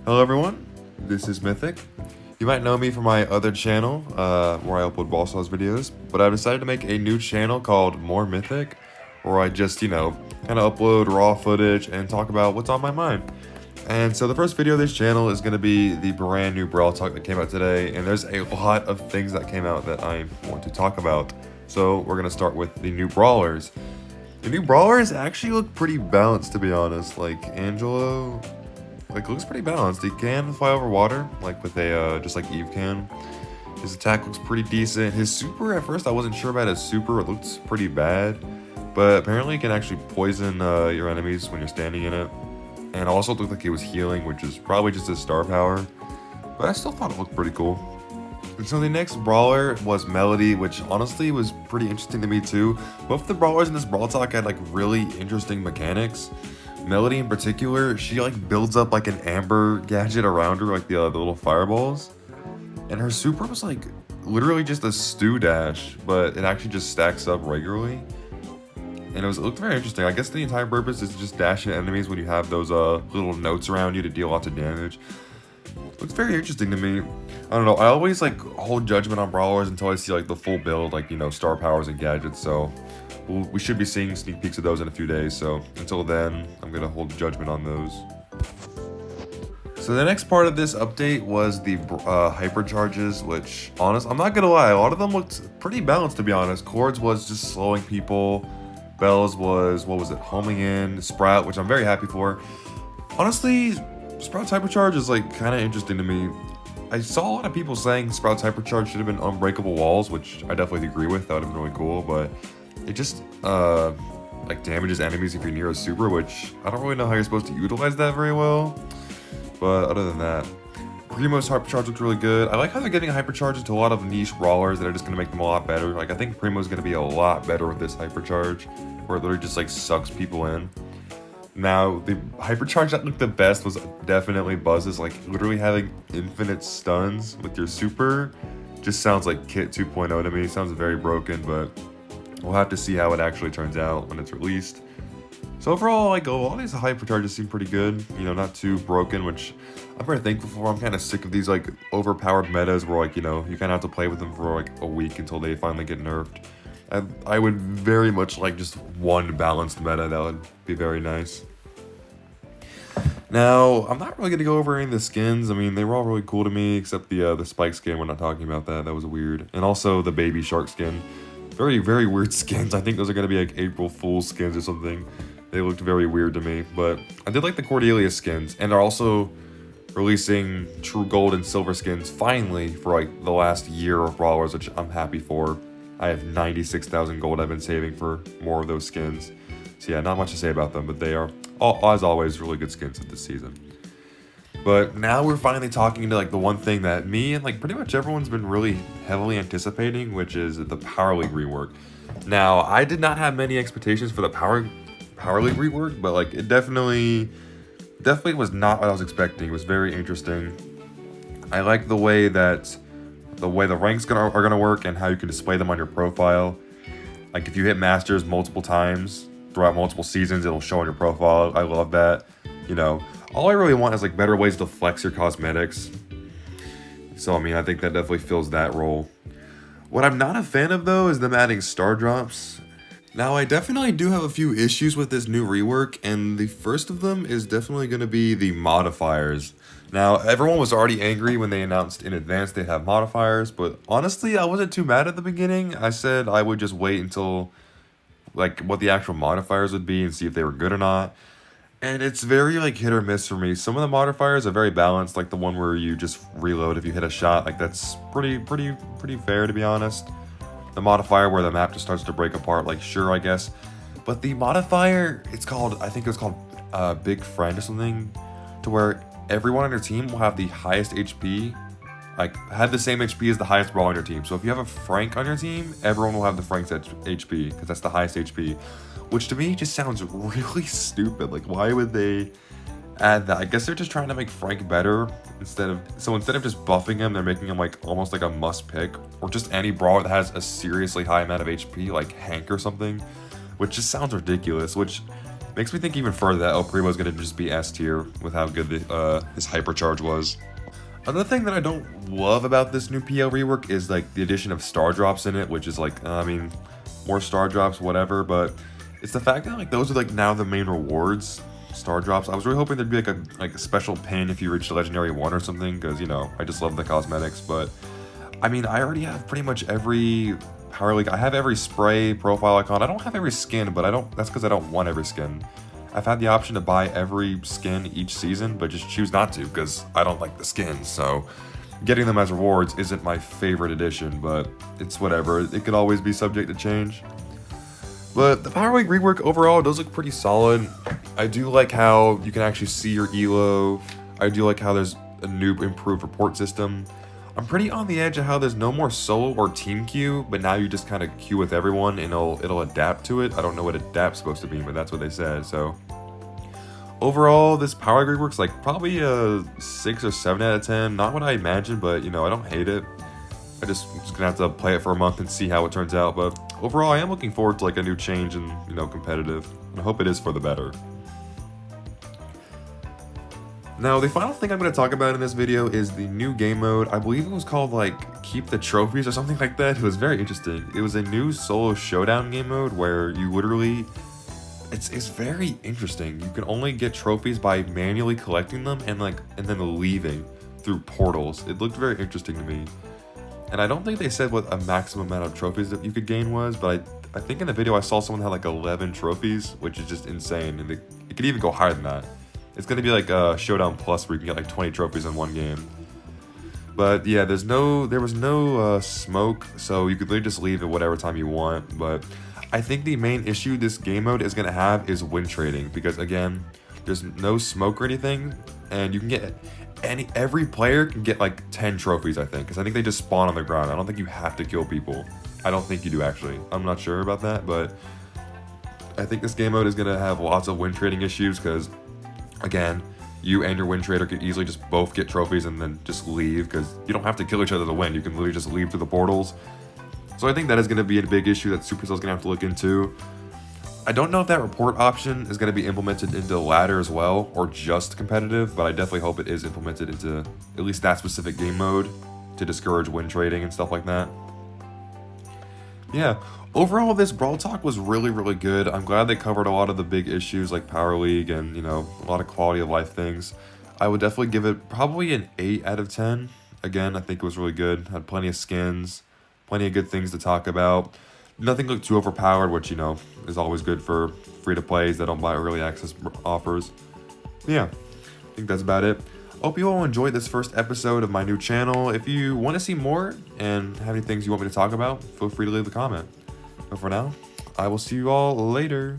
Hello everyone, this is Mythic. You might know me from my other channel, where I upload Brawl Stars videos, but I've decided to make a new channel called More Mythic, where I just, kind of upload raw footage and talk about what's on my mind. And so the first video of this channel is going to be the brand new Brawl Talk that came out today, and there's a lot of things that came out that I want to talk about. So we're going to start with the new Brawlers. The new Brawlers actually look pretty balanced, to be honest. Like, Angelo looks pretty balanced. He can fly over water, like with a, just like Eve can. His attack looks pretty decent. His super, at first I wasn't sure about his super. It looks pretty bad, but apparently it can actually poison your enemies when you're standing in it. And also it looked like he was healing, which is probably just his star power, but I still thought it looked pretty cool. And so the next brawler was Melodie, which honestly was pretty interesting to me too. Both the brawlers in this Brawl Talk had like really interesting mechanics. Melodie in particular, she like builds up like an amber gadget around her, like the little fireballs. And her super was like literally just a stew dash, but it actually just stacks up regularly. And it looked very interesting. I guess the entire purpose is to just dash at enemies when you have those little notes around you to deal lots of damage. Looks very interesting to me. I don't know, I always like hold judgment on brawlers until I see like the full build, like, star powers and gadgets, so we should be seeing sneak peeks of those in a few days, so until then, I'm gonna hold judgment on those. So the next part of this update was the hypercharges, which, I'm not gonna lie, a lot of them looked pretty balanced, to be honest. Cords was just slowing people, Bells was, homing in, Sprout, which I'm very happy for. Honestly, Sprout's hypercharge is like kind of interesting to me. I saw a lot of people saying Sprout's hypercharge should have been unbreakable walls, which I definitely agree with. That would have been really cool, but it just like damages enemies if you're near a super, which I don't really know how you're supposed to utilize that very well. But other than that, Primo's hypercharge looks really good. I like how they're giving a hypercharge to a lot of niche brawlers that are just gonna make them a lot better. Like, I think Primo's gonna be a lot better with this hypercharge, where it literally just like sucks people in. Now, the hypercharge that looked the best was definitely Buzz's. Like, literally having infinite stuns with your super just sounds like Kit 2.0 to me. Sounds very broken, but we'll have to see how it actually turns out when it's released. So overall, like, a lot of these hypercharges seem pretty good. Not too broken, which I'm very thankful for. I'm kind of sick of these, like, overpowered metas where, like, you kind of have to play with them for, like, a week until they finally get nerfed. I would very much like just one balanced meta. That would be very nice. Now, I'm not really going to go over any of the skins. I mean, they were all really cool to me, except the Spike skin. We're not talking about that. That was weird. And also the Baby Shark skin. Very, very weird skins. I think those are going to be like April Fool's skins or something. They looked very weird to me. But I did like the Cordelia skins. And they're also releasing True Gold and Silver skins finally for like the last year of Brawlers, which I'm happy for. I have 96,000 gold I've been saving for more of those skins. So yeah, not much to say about them, but they are, as always, really good skins this season. But now we're finally talking to like the one thing that me and like pretty much everyone's been really heavily anticipating, which is the Power League rework. Now, I did not have many expectations for the Power League rework, but like it definitely was not what I was expecting. It was very interesting. I like the way the ranks are gonna work and how you can display them on your profile. Like if you hit Masters multiple times throughout multiple seasons, it'll show on your profile. I love that. All I really want is like better ways to flex your cosmetics. So I mean, I think that definitely fills that role. What I'm not a fan of though is them adding star drops. Now, I definitely do have a few issues with this new rework, and the first of them is definitely going to be the modifiers. Now, everyone was already angry when they announced in advance they'd have modifiers, but honestly, I wasn't too mad at the beginning. I said I would just wait until, like, what the actual modifiers would be and see if they were good or not. And it's very, like, hit or miss for me. Some of the modifiers are very balanced, like the one where you just reload if you hit a shot. Like, that's pretty fair, to be honest. The modifier where the map just starts to break apart, like, sure, I guess. But the modifier, I think it's called Big Friend or something, to where everyone on your team will have the highest HP, like, have the same HP as the highest brawler on your team. So if you have a Frank on your team, everyone will have the Frank's HP, because that's the highest HP. Which to me just sounds really stupid. Like, why would they add that? I guess they're just trying to make Frank better instead of just buffing him, they're making him like almost like a must pick, or just any brawler that has a seriously high amount of HP, like Hank or something, which just sounds ridiculous. Which Makes me think even further that El Primo is going to just be S tier with how good his hypercharge was. Another thing that I don't love about this new PL rework is like the addition of star drops in it, which is like, I mean, more star drops, whatever, but it's the fact that like those are like now the main rewards, star drops. I was really hoping there'd be like a special pin if you reach legendary 1 or something, because you know, I just love the cosmetics, but I mean, I already have pretty much every Power League. I have every spray, profile icon. I don't have every skin, but that's because I don't want every skin. I've had the option to buy every skin each season, but just choose not to because I don't like the skins, so getting them as rewards isn't my favorite addition, but it's whatever. It could always be subject to change. But the Power League rework overall does look pretty solid. I do like how you can actually see your elo. I do like how there's a new improved report system. I'm pretty on the edge of how there's no more solo or team queue, but now you just kind of queue with everyone and it'll adapt to it. I don't know what adapt's supposed to be, but that's what they said. So overall, this Power League rework's like probably a 6 or 7 out of 10. Not what I imagined, but you know, I don't hate it. I'm just gonna have to play it for a month and see how it turns out. But overall, I am looking forward to like a new change and, you know, competitive. And I hope it is for the better. Now, the final thing I'm going to talk about in this video is the new game mode. I believe it was called, like, Keep the Trophies or something like that. It was very interesting. It was a new solo showdown game mode where you literally... It's very interesting. You can only get trophies by manually collecting them and then leaving through portals. It looked very interesting to me. And I don't think they said what a maximum amount of trophies that you could gain was, but I think in the video I saw someone had like 11 trophies, which is just insane. And it could even go higher than that. It's going to be like a Showdown Plus where you can get like 20 trophies in one game. But yeah, there was no smoke, so you could literally just leave at whatever time you want. But I think the main issue this game mode is going to have is win trading, because again, there's no smoke or anything, and you can get every player can get like 10 trophies, I think, because I think they just spawn on the ground. I don't think you have to kill people. I don't think you do, actually. I'm not sure about that, but I think this game mode is going to have lots of win trading issues, because again, you and your win trader could easily just both get trophies and then just leave, because you don't have to kill each other to win. You can literally just leave through the portals. So I think that is going to be a big issue that Supercell's going to have to look into. I don't know if that report option is going to be implemented into ladder as well, or just competitive, but I definitely hope it is implemented into at least that specific game mode to discourage win trading and stuff like that. Yeah, overall this Brawl Talk was really, really good. I'm glad they covered a lot of the big issues like Power League and, you know, a lot of quality of life things. I would definitely give it probably an 8 out of 10. Again, I think it was really good. Had plenty of skins, plenty of good things to talk about. Nothing looked too overpowered, which, you know, is always good for free-to-plays that don't buy early access offers. Yeah, I think that's about it. Hope you all enjoyed this first episode of my new channel. If you want to see more and have any things you want me to talk about, feel free to leave a comment. But for now, I will see you all later.